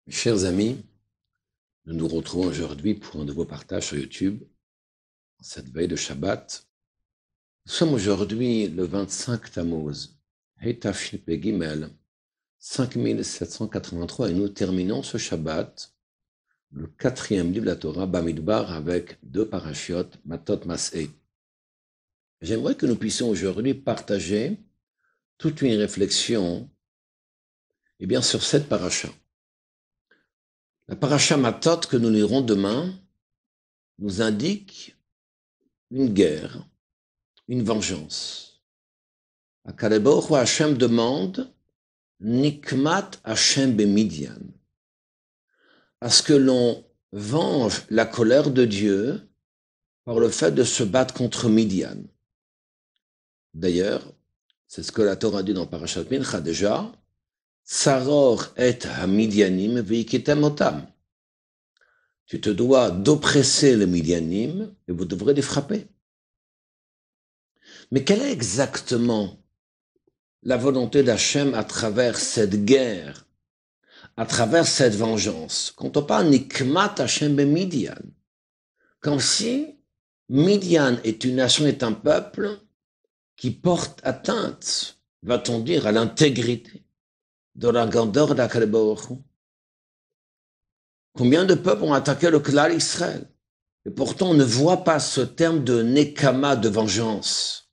Chers amis, nous nous retrouvons aujourd'hui pour un nouveau partage sur YouTube, en cette veille de Shabbat. Nous sommes aujourd'hui le 25 Tammuz, Hei Tafshin Pei Gimel, 5783, et nous terminons ce Shabbat, le 4e livre de la Torah, Bamidbar, avec 2 parachiotes, Matot Mas'eh. J'aimerais que nous puissions aujourd'hui partager toute une réflexion sur cette paracha. La paracha Matot que nous lirons demain nous indique une guerre, une vengeance. Akadosh Baruch Hu Hashem demande Nikmat Hashem Bemidian, à ce que l'on venge la colère de Dieu par le fait de se battre contre Midian. D'ailleurs, c'est ce que la Torah dit dans Parashat Mincha déjà, Tsaror et Hamidianim veikitem otam. Tu te dois d'oppresser les Midianim et vous devrez les frapper. Mais quelle est exactement la volonté d'Hachem à travers cette guerre, à travers cette vengeance? Quand on parle Nikmat Hashem be Midian, comme si Midian est une nation, est un peuple qui porte atteinte, va-t-on dire, à l'intégrité de la grandeur d'Akadosh Baruch Hu. Combien de peuples ont attaqué le Klal Israël? Et pourtant, on ne voit pas ce terme de Nekama, de vengeance.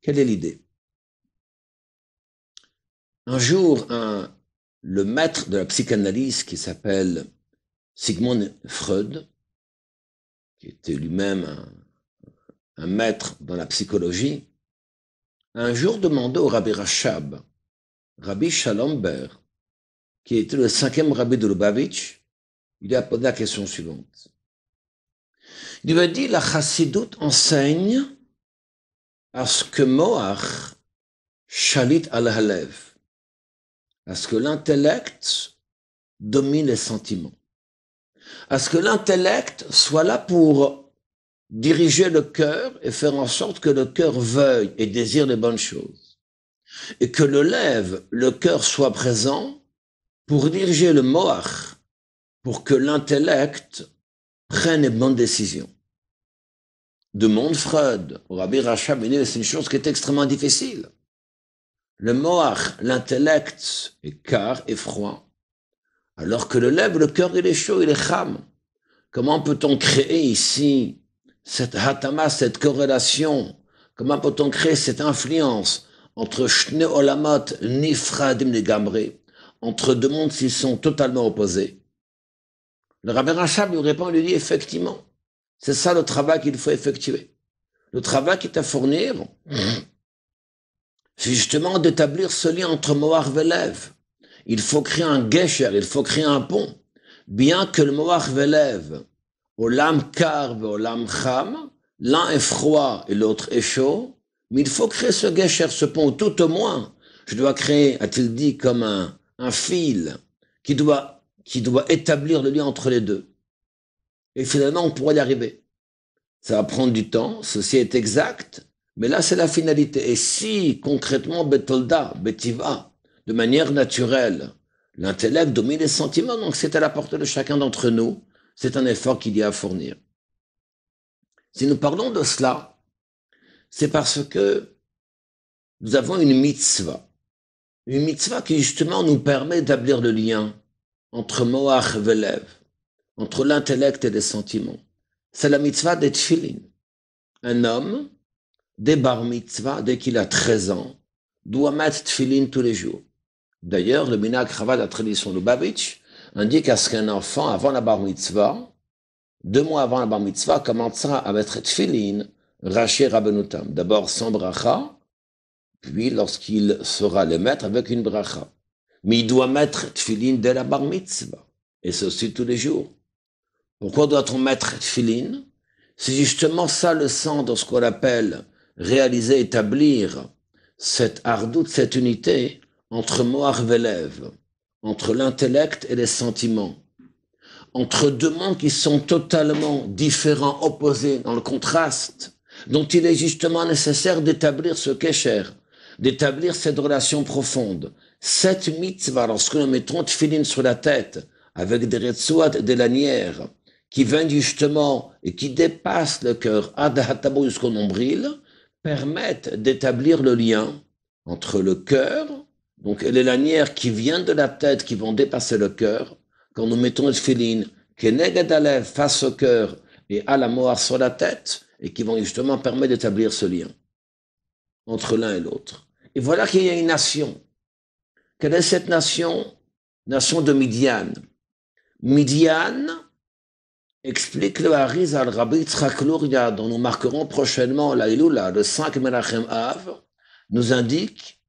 Quelle est l'idée? Un jour, le maître de la psychanalyse qui s'appelle Sigmund Freud, qui était lui-même un maître dans la psychologie, a un jour demandé au Rabbi Rachab, Rabbi Shalom Ber, qui était le 5e rabbi de Lubavitch, il lui a posé la question suivante. Il lui a dit, la Chassidoute enseigne à ce que Moach shalit al halev, à ce que l'intellect domine les sentiments, à ce que l'intellect soit là pour diriger le cœur et faire en sorte que le cœur veuille et désire les bonnes choses. Et que le cœur soit présent pour diriger le moach, pour que l'intellect prenne les bonnes décisions. Demande Freud au Rabbi Rachab, c'est une chose qui est extrêmement difficile. Le moach, l'intellect est quart et froid, alors que le cœur il est chaud, il est cham. Comment peut-on créer ici cette hatama, cette corrélation? Comment peut-on créer cette influence entre Shne Olamot Nifradim Negamri, entre deux mondes qui sont totalement opposés? Le Rabbi Rachab lui répond, lui dit effectivement, c'est ça le travail qu'il faut effectuer. Le travail qui est à fournir, c'est justement d'établir ce lien entre Moach et Lev. Il faut créer un gesher, il faut créer un pont. Bien que le Moach et Lev, Olam Kar et Olam Cham, l'un est froid et l'autre est chaud, mais il faut créer ce gesher, ce pont, tout au moins. Je dois créer, a-t-il dit, comme un fil qui doit établir le lien entre les deux. Et finalement, on pourra y arriver. Ça va prendre du temps, ceci est exact, mais là, c'est la finalité. Et si, concrètement, Betolda, Betiva, de manière naturelle, l'intellect domine les sentiments, donc c'est à la portée de chacun d'entre nous, c'est un effort qu'il y a à fournir. Si nous parlons de cela, c'est parce que nous avons une mitzvah qui justement nous permet d'établir le lien entre Moach et Lev, entre l'intellect et les sentiments. C'est la mitzvah des tfilin. Un homme, dès bar mitzvah, dès qu'il a 13 ans, doit mettre tfilin tous les jours. D'ailleurs, le minhag chavad, la tradition Lubavitch, indique à ce qu'un enfant, avant la bar mitzvah, 2 mois avant la bar mitzvah, commencera à mettre tfilin, raché rabbenutam. D'abord sans bracha, puis lorsqu'il saura les mettre avec une bracha. Mais il doit mettre tfilin dès la bar mitzvah. Et ceci tous les jours. Pourquoi doit-on mettre tfilin? C'est justement ça le sens de ce qu'on appelle réaliser, établir cette ardoute, cette unité entre Moach et Lev, entre l'intellect et les sentiments, entre deux mondes qui sont totalement différents, opposés, dans le contraste, dont il est justement nécessaire d'établir ce kécher, d'établir cette relation profonde. Cette mitzvah, lorsque nous mettons tefillin sur la tête, avec des retsuat, des lanières, qui viennent justement et qui dépassent le cœur, adhatabo jusqu'au nombril, permettent d'établir le lien entre le cœur, donc les lanières qui viennent de la tête, qui vont dépasser le cœur, quand nous mettons le tefillin, keneged alev face au cœur et à la moire sur la tête, et qui vont justement permettre d'établir ce lien entre l'un et l'autre. Et voilà qu'il y a une nation. Quelle est cette nation? Nation de Midian. Midian, explique le Hariz al-Rabbi Yitzhak Luria, dont nous marquerons prochainement la Iloula, le 5 Menachem Av, nous indique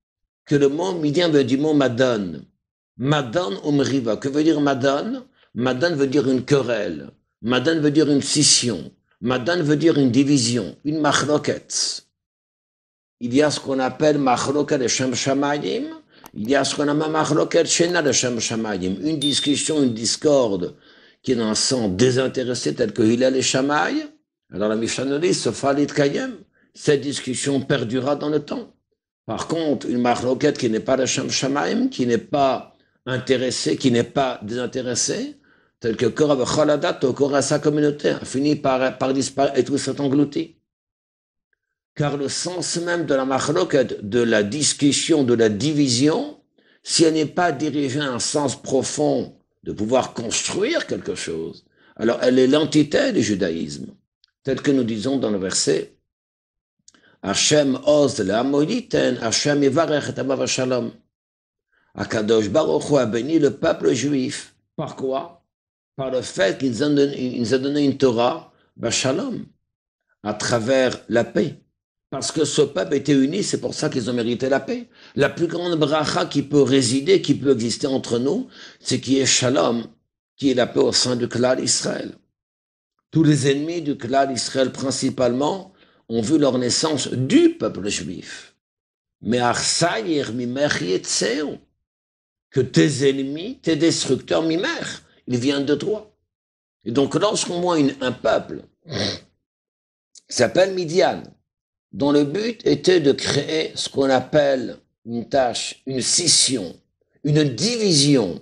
que le mot Midian veut dire mot Madan. Madan Umriva. Que veut dire Madan? Madan veut dire une querelle. Madan veut dire une scission. Madan veut dire une division, une machloket. Il y a ce qu'on appelle machloket de Shem Shamayim. Il y a ce qu'on appelle machloket shena de Shem Shamayim. Une discussion, une discorde qui est dans un sens désintéressé tel que Hillel et Shammai. Alors la Mishnah nous dit, Sofalit Kayem, cette discussion perdurera dans le temps. Par contre, une machloket qui n'est pas de Shem Shamayim, qui n'est pas intéressée, qui n'est pas désintéressée, tel que Korah Choladat, au Korah à sa communauté, a fini par disparaître et tout s'est englouti. Car le sens même de la machloket, de la discussion, de la division, si elle n'est pas dirigée à un sens profond de pouvoir construire quelque chose, alors elle est l'antithèse du judaïsme, tel que nous disons dans le verset Hashem oz le'amoyiten, Hashem yivarech et amav shalom. Akadosh Baruch Hu a béni le peuple juif. Par quoi? Par le fait qu'ils ont donné une Torah, Shalom, à travers la paix. Parce que ce peuple était uni, c'est pour ça qu'ils ont mérité la paix. La plus grande bracha qui peut résider, qui peut exister entre nous, c'est qu'il y ait Shalom, qui est la paix au sein du Klal Israël. Tous les ennemis du Klal Israël, principalement, ont vu leur naissance du peuple juif. Mais Arsayir Mimer Yetzeu, que tes ennemis, tes destructeurs Mimer, ils viennent de toi. Et donc, lorsqu'on voit un peuple qui s'appelle Midian, dont le but était de créer ce qu'on appelle une tâche, une scission, une division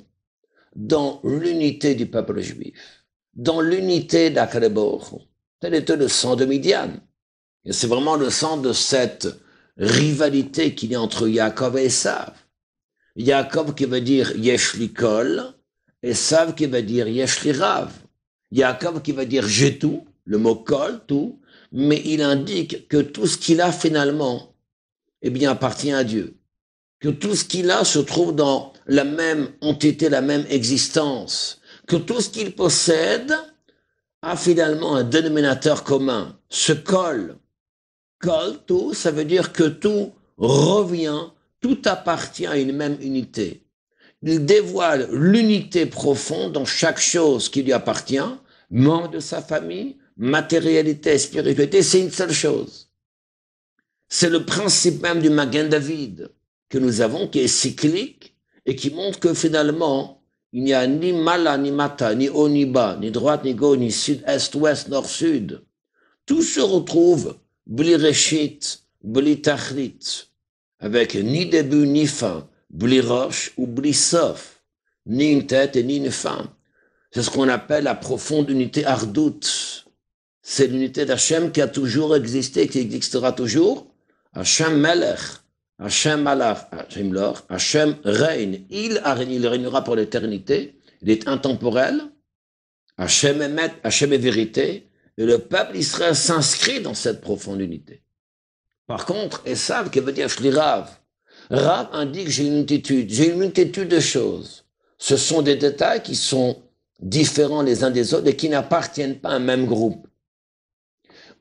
dans l'unité du peuple juif, dans l'unité d'Akadosh Baruch Hu. Tel était le sang de Midian. Et c'est vraiment le sang de cette rivalité qu'il y a entre Yaakov et Esav. Yaakov qui veut dire Yesh li kol, Esav qui veut dire Yesh li rav. Yaakov qui veut dire j'ai tout, le mot kol, tout, mais il indique que tout ce qu'il a finalement, eh bien, appartient à Dieu. Que tout ce qu'il a se trouve dans la même entité, la même existence. Que tout ce qu'il possède a finalement un dénominateur commun. Ce kol, tout, ça veut dire que tout revient, tout appartient à une même unité. Il dévoile l'unité profonde dans chaque chose qui lui appartient, membre de sa famille, matérialité et spiritualité, c'est une seule chose. C'est le principe même du Magen David que nous avons, qui est cyclique et qui montre que finalement, il n'y a ni mala, ni mata, ni haut, ni bas, ni droite, ni gauche, ni sud, est, ouest, nord, sud. Tout se retrouve bli reshit, bli tachlit, avec ni début, ni fin, bli roche ou bli sof, ni une tête et ni une fin. C'est ce qu'on appelle la profonde unité ardout. C'est l'unité d'Hachem qui a toujours existé, qui existera toujours. Hachem Melech, Hachem Malach, Hachem Lor, Hachem règne. Il régnera pour l'éternité. Il est intemporel. Hachem Emet, Hachem est vérité. Et le peuple Israël s'inscrit dans cette profonde unité. Par contre, Esav, qui veut dire Shli Rav, Rav indique j'ai une multitude de choses. Ce sont des détails qui sont différents les uns des autres et qui n'appartiennent pas à un même groupe.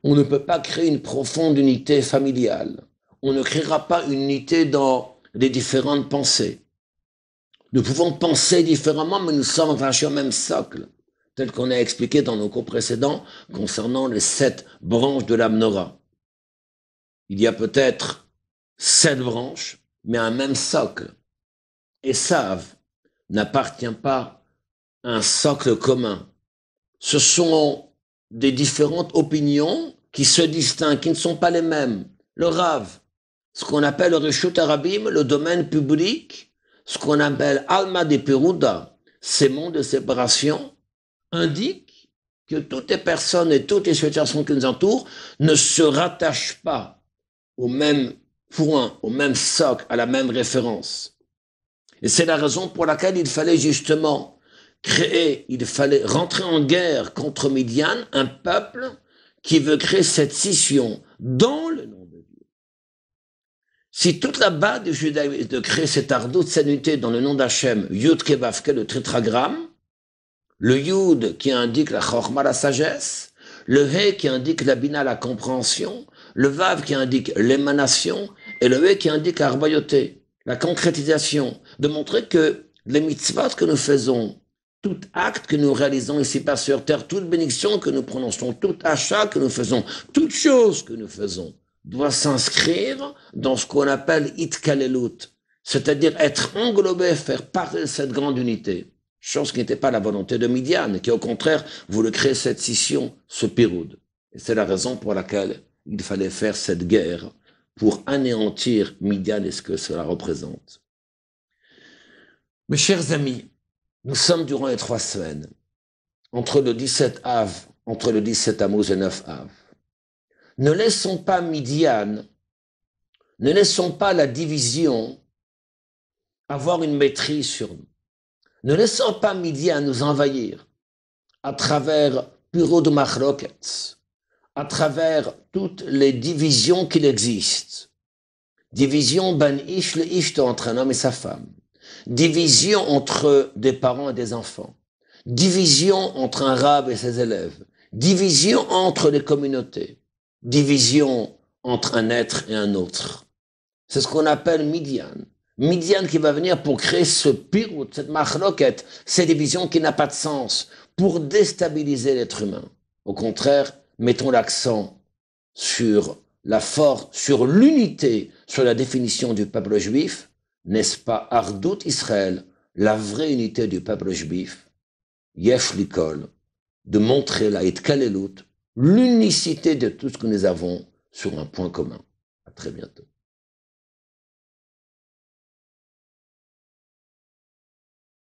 On ne peut pas créer une profonde unité familiale. On ne créera pas une unité dans les différentes pensées. Nous pouvons penser différemment, mais nous sommes attachés au même socle, tel qu'on a expliqué dans nos cours précédents concernant les 7 branches de la menorah. Il y a peut-être 7 branches, mais un même socle. Esav n'appartient pas à un socle commun. Ce sont des différentes opinions qui se distinguent, qui ne sont pas les mêmes. Le Rav, ce qu'on appelle le Reshut Arabim, le domaine public, ce qu'on appelle Alma de Peruda, ces mondes de séparation, indiquent que toutes les personnes et toutes les situations qui nous entourent ne se rattachent pas au même point, au même socle, à la même référence. Et c'est la raison pour laquelle il fallait justement il fallait rentrer en guerre contre Midian, un peuple qui veut créer cette scission dans le nom de Dieu. Si toute la base du judaïsme est de créer cette ardoute, cette unité dans le nom d'Hachem, Yud Kevavke, le tétragramme, le Yud qui indique la Chorma, la sagesse, le He qui indique la Bina, la compréhension, le Vav qui indique l'émanation, et le He qui indique la Arbayoté, la concrétisation, de montrer que les mitzvot que nous faisons, tout acte que nous réalisons ici-bas sur terre, toute bénédiction que nous prononçons, tout achat que nous faisons, toute chose que nous faisons, doit s'inscrire dans ce qu'on appelle itkalelut, c'est-à-dire être englobé, faire partie de cette grande unité, chose qui n'était pas la volonté de Midian, qui au contraire voulait créer cette scission, ce piroud. Et c'est la raison pour laquelle il fallait faire cette guerre pour anéantir Midian et ce que cela représente. Mes chers amis, nous sommes durant les 3 semaines, entre le 17 Av, entre le 17 Tammuz et 9 Av. Ne laissons pas Midian, ne laissons pas la division avoir une maîtrise sur nous. Ne laissons pas Midian nous envahir à travers Puro de Machlokets, à travers toutes les divisions qu'il existe. Division ben ish le ishto entre un homme et sa femme. Division entre des parents et des enfants. Division entre un rabbin et ses élèves. Division entre les communautés. Division entre un être et un autre. C'est ce qu'on appelle Midian. Midian qui va venir pour créer ce pirout, cette machloket, cette division qui n'a pas de sens, pour déstabiliser l'être humain. Au contraire, mettons l'accent sur la force, sur l'unité, sur la définition du peuple juif. N'est-ce pas Ardout Israël, la vraie unité du peuple juif, Yesh Likol, de montrer la Itkalelut, l'unicité de tout ce que nous avons sur un point commun. À très bientôt.